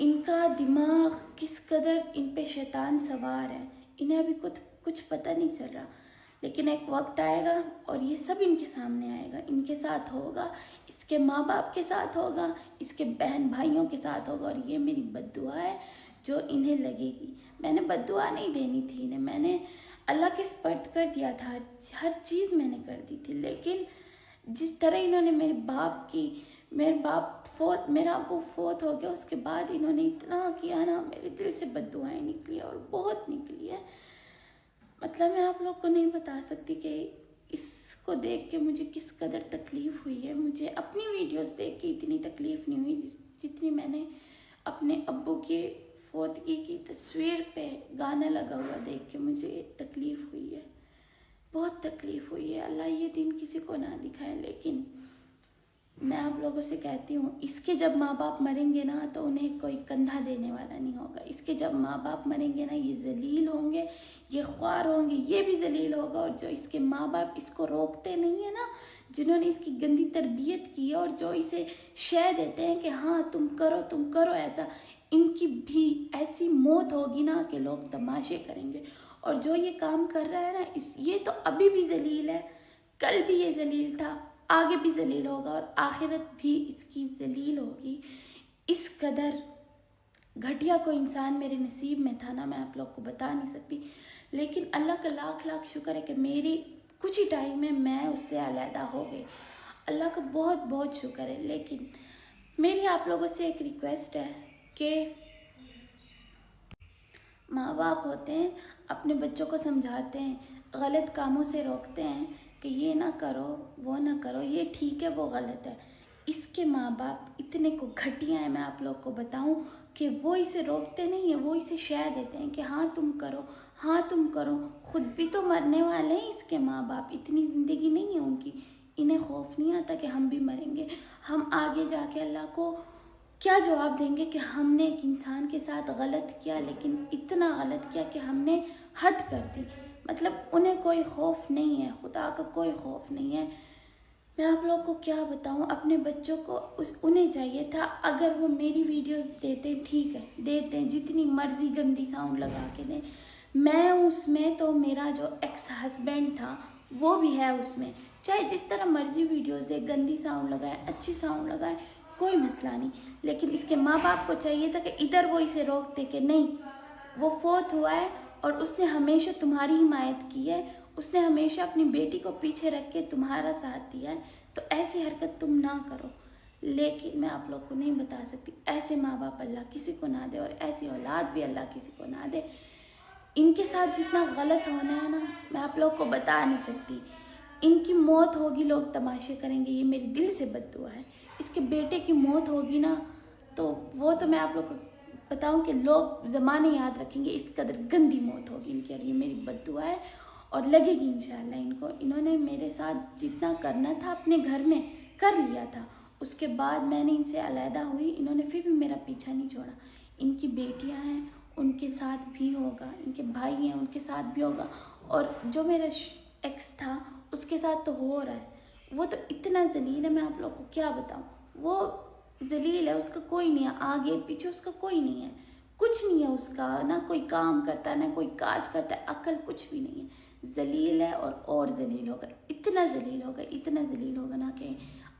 ان کا دماغ کس قدر ان پہ شیطان سوار ہے، انہیں ابھی کچھ پتہ نہیں چل رہا، لیکن ایک وقت آئے گا اور یہ سب ان کے سامنے آئے گا، ان کے ساتھ ہوگا، اس کے ماں باپ کے ساتھ ہوگا، اس کے بہن بھائیوں کے ساتھ ہوگا، اور یہ میری بد دعا ہے جو انہیں لگے گی۔ میں نے بد دعا نہیں دینی تھی انہیں، میں نے اللہ کے سپرد کر دیا تھا، ہر چیز میں نے کر دی تھی، لیکن جس طرح انہوں نے میرا ابو فوت ہو گیا، اس کے بعد انہوں نے اتنا کیا نا، میرے دل سے بد دعائیں نکلی اور بہت نکلی ہے۔ مطلب میں آپ لوگ کو نہیں بتا سکتی کہ اس کو دیکھ کے مجھے کس قدر تکلیف ہوئی ہے۔ مجھے اپنی ویڈیوز دیکھ کے اتنی تکلیف نہیں ہوئی جتنی میں نے اپنے ابو کے فوتگی کی تصویر پہ گانا لگا ہوا دیکھ کے مجھے تکلیف ہوئی ہے، بہت تکلیف ہوئی ہے۔ اللہ یہ دن کسی کو نہ دکھائے، لیکن میں آپ لوگوں سے کہتی ہوں، اس کے جب ماں باپ مریں گے نا تو انہیں کوئی کندھا دینے والا نہیں ہوگا۔ اس کے جب ماں باپ مریں گے نا، یہ ذلیل ہوں گے، یہ خوار ہوں گے، یہ بھی ذلیل ہوگا۔ اور جو اس کے ماں باپ اس کو روکتے نہیں ہیں نا، جنہوں نے اس کی گندی تربیت کی ہے اور جو اسے شے دیتے ہیں کہ ہاں تم کرو ایسا، ان کی بھی ایسی موت ہوگی نا کہ لوگ تماشے کریں گے۔ اور جو یہ کام کر رہا ہے نا، یہ تو ابھی بھی ذلیل ہے، کل بھی یہ ذلیل تھا، آگے بھی ذلیل ہوگا، اور آخرت بھی اس کی ذلیل ہوگی۔ اس قدر گھٹیا کو انسان میرے نصیب میں تھا نا، میں آپ لوگ کو بتا نہیں سکتی، لیکن اللہ کا لاکھ لاکھ شکر ہے کہ میری کچھ ہی ٹائم میں میں اس سے علیحدہ ہو گئی، اللہ کا بہت بہت شکر ہے۔ لیکن میری آپ لوگوں سے ایک ریکویسٹ ہے کہ ماں باپ ہوتے ہیں، اپنے بچوں کو سمجھاتے ہیں، غلط کاموں سے روکتے ہیں کہ یہ نہ کرو، وہ نہ کرو، یہ ٹھیک ہے، وہ غلط ہے۔ اس کے ماں باپ اتنے کو گھٹیا ہیں، میں آپ لوگ کو بتاؤں کہ وہ اسے روکتے نہیں ہیں، وہ اسے شے دیتے ہیں کہ ہاں تم کرو، ہاں تم کرو۔ خود بھی تو مرنے والے ہیں اس کے ماں باپ، اتنی زندگی نہیں ہے ان کی، انہیں خوف نہیں آتا کہ ہم بھی مریں گے، ہم آگے جا کے اللہ کو کیا جواب دیں گے کہ ہم نے ایک انسان کے ساتھ غلط کیا، لیکن اتنا غلط کیا کہ ہم نے حد کر دی۔ مطلب انہیں کوئی خوف نہیں ہے، خدا کا کوئی خوف نہیں ہے۔ میں آپ لوگ کو کیا بتاؤں، اپنے بچوں کو انہیں چاہیے تھا، اگر وہ میری ویڈیوز دیتے ٹھیک ہے، دیتے جتنی مرضی گندی ساؤنڈ لگا کے دیں، میں اس میں تو میرا جو ایکس ہسبینڈ تھا وہ بھی ہے اس میں، چاہے جس طرح مرضی ویڈیوز دے، گندی ساؤنڈ لگائے، اچھی ساؤنڈ لگائے، کوئی مسئلہ نہیں۔ لیکن اس کے ماں باپ کو چاہیے تھا کہ ادھر وہ اسے روکتے کہ نہیں، وہ فوت ہوا ہے اور اس نے ہمیشہ تمہاری حمایت کی ہے، اس نے ہمیشہ اپنی بیٹی کو پیچھے رکھ کے تمہارا ساتھ دیا ہے، تو ایسی حرکت تم نہ کرو۔ لیکن میں آپ لوگ کو نہیں بتا سکتی، ایسے ماں باپ اللہ کسی کو نہ دے، اور ایسی اولاد بھی اللہ کسی کو نہ دے۔ ان کے ساتھ جتنا غلط ہونا ہے نا، میں آپ لوگ کو بتا نہیں سکتی۔ ان کی موت ہوگی، لوگ تماشے کریں گے، یہ میری دل سے بد دعا ہے۔ اس کے بیٹے کی موت ہوگی نا، تو وہ تو میں آپ لوگ کو بتاؤں کہ لوگ زمانے یاد رکھیں گے، اس قدر گندی موت ہوگی ان کی، اور یہ میری بد دعا ہے اور لگے گی انشاءاللہ ان کو۔ انہوں نے میرے ساتھ جتنا کرنا تھا اپنے گھر میں کر لیا تھا، اس کے بعد میں نے ان سے علیحدہ ہوئی، انہوں نے پھر بھی میرا پیچھا نہیں چھوڑا۔ ان کی بیٹیاں ہیں، ان کے ساتھ بھی ہوگا، ان کے بھائی ہیں، ان کے ساتھ بھی ہوگا، اور جو میرا ایکس تھا اس کے ساتھ تو ہو رہا ہے۔ وہ تو اتنا ذلیل ہے، میں آپ لوگ کو کیا بتاؤں، وہ ذلیل ہے، اس کا کوئی نہیں ہے، آگے پیچھے اس کا کوئی نہیں ہے، کچھ نہیں ہے اس کا، نہ کوئی کام کرتا ہے، نہ کوئی کاج کرتا ہے، عقل کچھ بھی نہیں ہے، ذلیل ہے اور ذلیل ہوگا، اتنا ذلیل ہوگا، اتنا ذلیل ہوگا نا کہ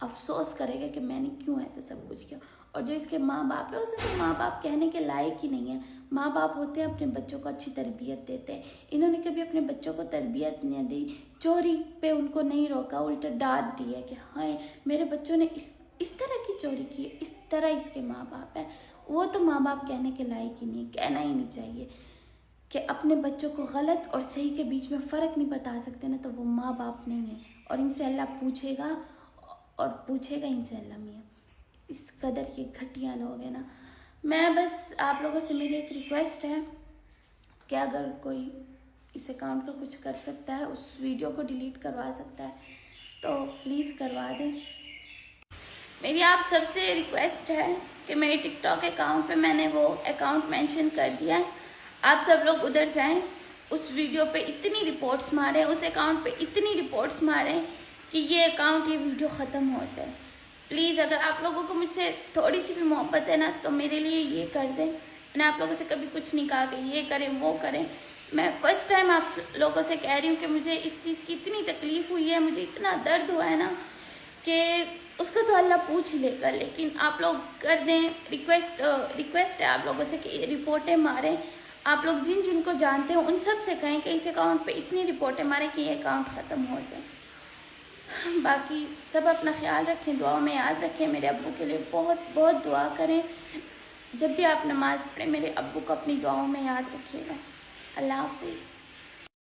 افسوس کرے گا کہ میں نے کیوں ایسے سب کچھ کیا۔ اور جو اس کے ماں باپ ہے، اسے تو ماں باپ کہنے کے لائق ہی نہیں ہے۔ ماں باپ ہوتے ہیں اپنے بچوں کو اچھی تربیت دیتے ہیں، انہوں نے کبھی اپنے بچوں کو تربیت نہیں دی، چوری پہ ان کو نہیں روکا، الٹا ڈانٹ دی ہے کہ ہاں میرے بچوں نے اس طرح کی چوری کی ہے، اس طرح اس کے ماں باپ ہیں۔ وہ تو ماں باپ کہنے کے لائق ہی نہیں، کہنا ہی نہیں چاہیے کہ اپنے بچوں کو غلط اور صحیح کے بیچ میں فرق نہیں بتا سکتے نا، تو وہ ماں باپ نہیں ہیں، اور ان سے اللہ پوچھے گا، اور پوچھے گا ان سے اللہ میاں۔ اس قدر یہ گھٹیا لوگ ہیں نا۔ میں بس آپ لوگوں سے میری ایک ریکویسٹ ہے کہ اگر کوئی اس اکاؤنٹ کا کچھ کر سکتا ہے، اس ویڈیو کو ڈیلیٹ کروا سکتا ہے تو پلیز کروا دیں۔ میری آپ سب سے ریکویسٹ ہے کہ میری ٹک ٹاک اکاؤنٹ پہ میں نے وہ اکاؤنٹ مینشن کر دیا ہے، آپ سب لوگ ادھر جائیں، اس ویڈیو پہ اتنی رپورٹس ماریں، اس اکاؤنٹ پہ اتنی رپورٹس ماریں کہ یہ اکاؤنٹ، یہ ویڈیو ختم ہو جائے۔ پلیز اگر آپ لوگوں کو مجھ سے تھوڑی سی بھی محبت ہے نا تو میرے لیے یہ کر دیں. میں نے آپ لوگوں سے کبھی کچھ نہیں کہا کہ یہ کریں وہ کریں. میں فرسٹ ٹائم آپ لوگوں سے کہہ رہی ہوں کہ مجھے اس چیز کی اتنی تکلیف ہوئی ہے, مجھے اتنا درد ہوا ہے نا کہ اس کا تو اللہ پوچھ ہی لے گا. لیکن آپ لوگ کر دیں, ریکویسٹ ہے آپ لوگوں سے کہ رپورٹیں ماریں. آپ لوگ جن جن کو جانتے ہیں ان سب سے کہیں کہ اس اکاؤنٹ پہ اتنی رپورٹیں ماریں کہ یہ اکاؤنٹ ختم ہو جائے. باقی سب اپنا خیال رکھیں, دعاؤں میں یاد رکھیں. میرے ابو کے لیے بہت بہت دعا کریں. جب بھی آپ نماز پڑھیں میرے ابو کو اپنی دعاؤں میں یاد رکھیے گا. اللہ حافظ.